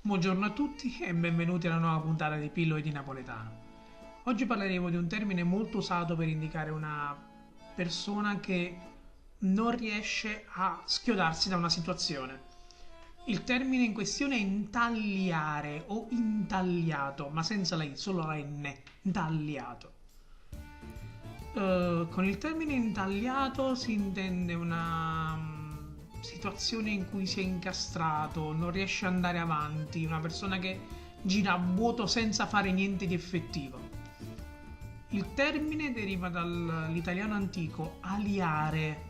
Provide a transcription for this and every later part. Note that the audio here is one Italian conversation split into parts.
Buongiorno a tutti e benvenuti alla nuova puntata di Pillole di Napoletano. Oggi parleremo di un termine molto usato per indicare una persona che non riesce a schiodarsi da una situazione. Il termine in questione è intagliare o intagliato, ma senza la I, solo la N, intagliato. Con il termine intagliato si intende una situazione in cui si è incastrato, non riesce ad andare avanti, una persona che gira a vuoto senza fare niente di effettivo. Il termine deriva dall'italiano antico aliare,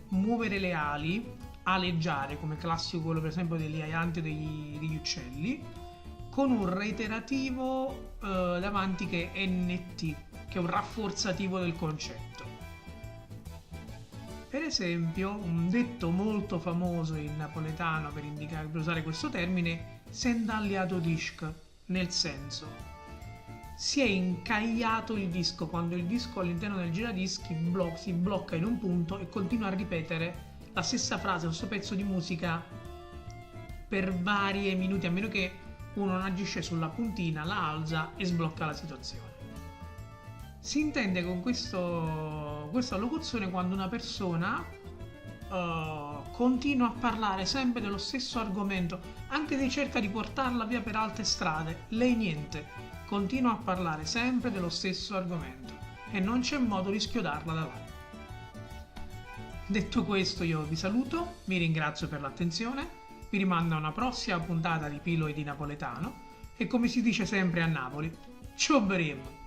muovere le ali, aleggiare, come classico quello per esempio degli aianti o degli uccelli, con un reiterativo davanti che è NT, che è un rafforzativo del concetto. Per esempio, un detto molto famoso in napoletano per usare questo termine, s'entagliato disc, nel senso, si è incaiato il disco, quando il disco all'interno del giradischi si blocca in un punto e continua a ripetere la stessa frase, lo stesso pezzo di musica per vari minuti, a meno che uno non agisce sulla puntina, la alza e sblocca la situazione. Si intende con questa locuzione quando una persona continua a parlare sempre dello stesso argomento, anche se cerca di portarla via per altre strade, lei niente, continua a parlare sempre dello stesso argomento e non c'è modo di schiodarla da là. Detto questo, io vi saluto, vi ringrazio per l'attenzione, vi rimando a una prossima puntata di Pillole di Napoletano e, come si dice sempre a Napoli, ciao brem!